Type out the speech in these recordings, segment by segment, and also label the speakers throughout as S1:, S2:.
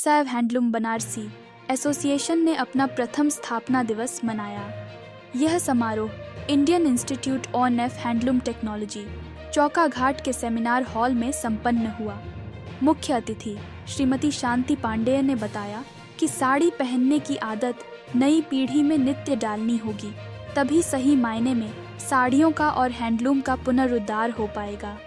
S1: सैव handloom Banarasi association ने अपना प्रथम स्थापना दिवस मनाया। यह समारोह Indian institute on F handloom technology चौका घाट के सेमिनार हॉल में संपन्न हुआ। मुख्य अतिथि श्रीमती शांति पांडेय ने बताया कि साड़ी पहनने की आदत नई पीढ़ी में नित्य डालनी होगी, तभी सही मायने में साड़ियों का और हैंडलूम का पुनरुद्धार हो पाएगा।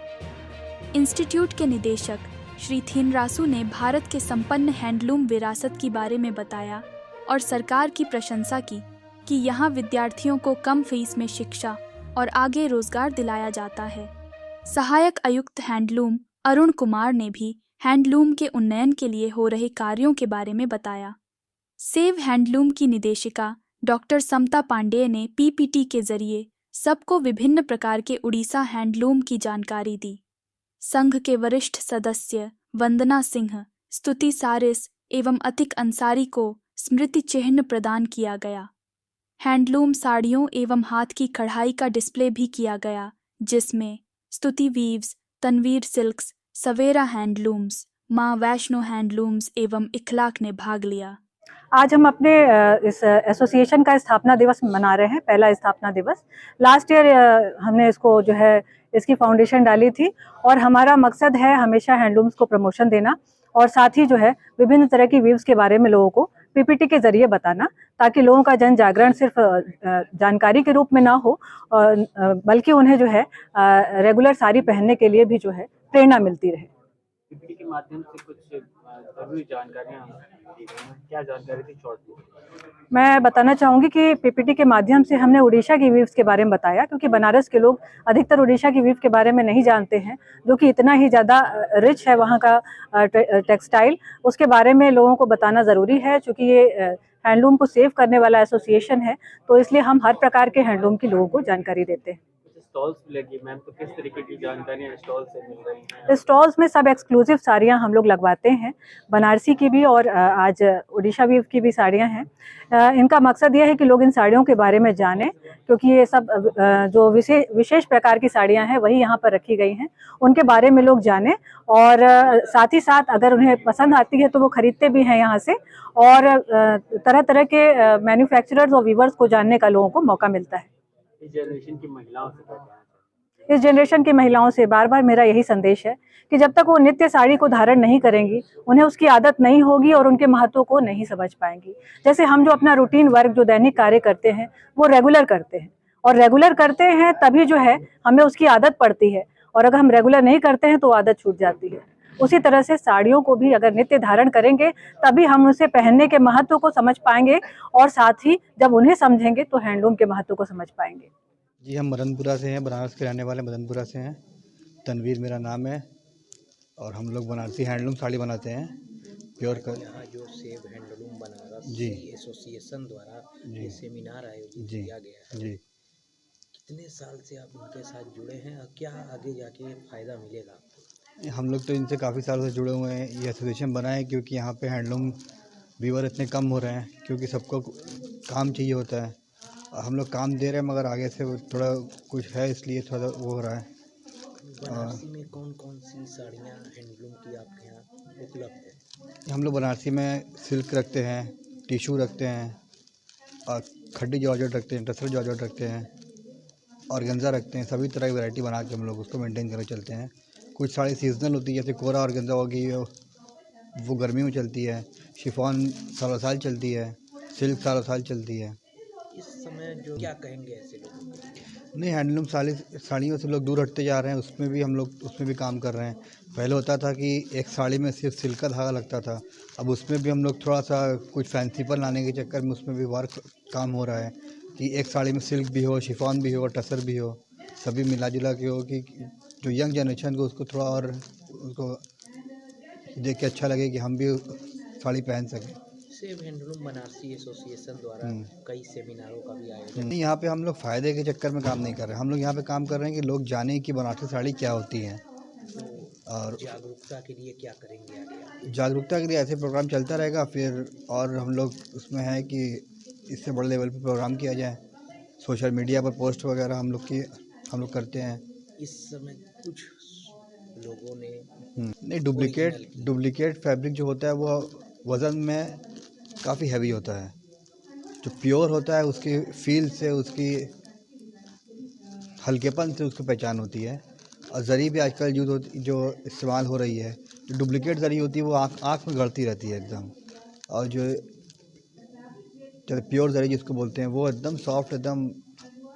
S1: इंस्टीट्यूट के निदेशक श्री थिनरासु ने भारत के संपन्न हैंडलूम विरासत के बारे में बताया और सरकार की प्रशंसा की कि यहाँ विद्यार्थियों को कम फीस में शिक्षा और आगे रोजगार दिलाया जाता है। सहायक आयुक्त हैंडलूम अरुण कुमार ने भी हैंडलूम के उन्नयन के लिए हो रहे कार्यों के बारे में बताया। सेव हैंडलूम की निदेशिका डॉक्टर समता पांडेय ने पीपीटी के जरिए सबको विभिन्न प्रकार के उड़ीसा हैंडलूम की जानकारी दी। संघ के वरिष्ठ सदस्य वंदना सिंह, स्तुति सारिस एवं अतिक अंसारी को स्मृति चिन्ह प्रदान किया गया। हैंडलूम साड़ियों एवं हाथ की कढ़ाई का डिस्प्ले भी किया गया, जिसमें स्तुति वीव्स, तनवीर सिल्क्स, सवेरा हैंडलूम्स, माँ वैष्णो हैंडलूम्स एवं इखलाक ने भाग लिया।
S2: आज हम अपने इस एसोसिएशन का स्थापना दिवस मना रहे हैं, पहला स्थापना दिवस। लास्ट ईयर हमने इसको जो है इसकी फाउंडेशन डाली थी और हमारा मकसद है हमेशा हैंडलूम्स को प्रमोशन देना और साथ ही जो है विभिन्न तरह की वीव्स के बारे में लोगों को पीपीटी के जरिए बताना, ताकि लोगों का जन जागरण सिर्फ जानकारी के रूप में ना हो, बल्कि उन्हें जो है रेगुलर साड़ी पहनने के लिए भी जो है प्रेरणा मिलती रहे।
S3: पीपीटी के माध्यम से कुछ जरूरी जानकारियाँ दी गई हैं, क्या जानकारी थी शॉर्ट में?
S2: मैं बताना चाहूँगी कि पीपीटी के माध्यम से हमने उड़ीसा की वीव्स के बारे में बताया, क्योंकि बनारस के लोग अधिकतर उड़ीसा की वीव के बारे में नहीं जानते हैं, जो कि इतना ही ज़्यादा रिच है वहाँ का टेक्सटाइल। उसके बारे में लोगों को बताना ज़रूरी है, क्योंकि ये हैंडलूम को सेव करने वाला एसोसिएशन है, तो इसलिए हम हर प्रकार के हैंडलूम की लोगों को जानकारी देते हैं।
S3: स्टॉल्स लगी मैम, तो किस तरीके की जानकारियाँ स्टॉल से मिल रही हैं?
S2: स्टॉल्स में सब एक्सक्लूसिव साड़ियाँ हम लोग लगवाते हैं, बनारसी की भी और आज उड़ीसा वीव की भी साड़ियाँ हैं। इनका मकसद यह है कि लोग इन साड़ियों के बारे में जानें, क्योंकि ये सब जो विशेष प्रकार की साड़ियाँ हैं वही यहाँ पर रखी गई हैं, उनके बारे में लोग जानें और साथ ही साथ अगर उन्हें पसंद आती है तो वो खरीदते भी हैं यहाँ से, और तरह तरह के मैन्युफैक्चरर्स और वीवर्स को जानने का लोगों को मौका मिलता है।
S3: इस जनरेशन की महिलाओं से
S2: इस जनरेशन की महिलाओं से बार बार मेरा यही संदेश है कि जब तक वो नित्य साड़ी को धारण नहीं करेंगी, उन्हें उसकी आदत नहीं होगी और उनके महत्व को नहीं समझ पाएंगी। जैसे हम जो अपना रूटीन वर्क, जो दैनिक कार्य करते हैं, वो रेगुलर करते हैं, और रेगुलर करते हैं तभी जो है हमें उसकी आदत पड़ती है, और अगर हम रेगुलर नहीं करते हैं तो आदत छूट जाती है। उसी तरह से साड़ियों को भी अगर नित्य धारण करेंगे तभी हम उसे पहनने के महत्व को समझ पाएंगे, और साथ ही जब उन्हें समझेंगे तो हैंडलूम के महत्व को समझ पाएंगे।
S4: जी, हम मदनपुरा से हैं, बनारस के रहने वाले मदनपुरा से हैं। तनवीर मेरा नाम है और हम लोग बनारसी हैंडलूम साड़ी बनाते हैं, प्योर कर।
S5: यहाँ जो सेव हैंडलूम बनारस
S4: जी
S5: एसोसिएशन द्वारा ये सेमिनार आयोजित किया गया है,
S4: जी,
S5: कितने साल से आप उनके साथ जुड़े हैं और क्या आगे जाके फ़ायदा मिलेगा?
S4: हम लोग तो इनसे काफ़ी सालों से जुड़े हुए हैं। ये एसोसिएशन बना है क्योंकि यहाँ पे हैंडलूम वीवर इतने कम हो रहे हैं, क्योंकि सबको काम चाहिए होता है। हम लोग काम दे रहे हैं मगर आगे से थोड़ा कुछ है, इसलिए थोड़ा वो हो रहा है।
S5: बनारसी में कौन कौन सी साड़ियाँ हैंडलूम की आपके यहाँ उपलब्ध है?
S4: हम लोग बनारसी में सिल्क रखते हैं, टिशू रखते हैं, और खड्डी जॉर्जेट रखते हैं, टसर जॉर्जेट रखते हैं, ऑर्गेन्जा रखते हैं। सभी तरह की वैरायटी बना के हम लोग उसको मेंटेन करके चलते हैं। कुछ साड़ी सीजनल होती है, जैसे कोरा ऑर्गेन्जा होगी, वो गर्मी में चलती है। शिफॉन सालों साल चलती है, सिल्क सालों साल चलती है।
S5: इस समय जो क्या कहेंगे ऐसे लोगों को?
S4: नहीं, हैंडलूम साड़ियों से लोग दूर हटते जा रहे हैं। उसमें भी हम लोग उसमें भी काम कर रहे हैं। पहले होता था कि एक साड़ी में सिर्फ सिल्क का धागा लगता था, अब उसमें भी हम लोग थोड़ा सा कुछ फैंसीपन लाने के चक्कर में उसमें भी वर्क काम हो रहा है कि एक साड़ी में सिल्क भी हो, शिफॉन भी हो, टसर भी हो, सभी मिला जुला के हो, कि जो यंग जनरेशन को उसको थोड़ा और उसको देख के अच्छा लगे कि हम भी साड़ी पहन सकें।
S5: सेव हैंडलूम बनारसी एसोसिएशन द्वारा कई सेमिनारों का भी आयोजन।
S4: नहीं, यहाँ पे हम लोग फ़ायदे के चक्कर में काम नहीं कर रहे। हम लोग यहाँ पे काम कर रहे हैं कि लोग जानें कि बनारसी साड़ी क्या होती है। और
S5: जागरूकता के लिए क्या करेंगे आगे?
S4: जागरूकता के लिए ऐसे प्रोग्राम चलता रहेगा, फिर और हम लोग उसमें है कि इससे बड़े लेवल पे प्रोग्राम किया जाए। सोशल मीडिया पर पोस्ट वगैरह हम लोग करते हैं।
S5: इस समय कुछ लोगों ने
S4: नहीं, डुप्लीकेट फैब्रिक जो होता है वज़न में काफ़ी हैवी होता है। जो प्योर होता है उसकी फील से, उसकी हल्केपन से उसकी पहचान होती है। और ज़री भी आजकल जो इस्तेमाल हो रही है, जो डुप्लीकेट ज़री होती है वो आँख में गड़ती रहती है एकदम। और जो प्योर ज़री जिसको बोलते हैं वो एकदम सॉफ्ट, एकदम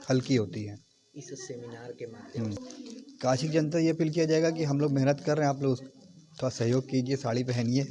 S4: हल्की होती है।
S5: इस सेमिनार के माध्यम से
S4: काशी की जनता ये अपील किया जाएगा कि हम लोग मेहनत कर रहे हैं, आप लोग थोड़ा सहयोग कीजिए, साड़ी पहनिए।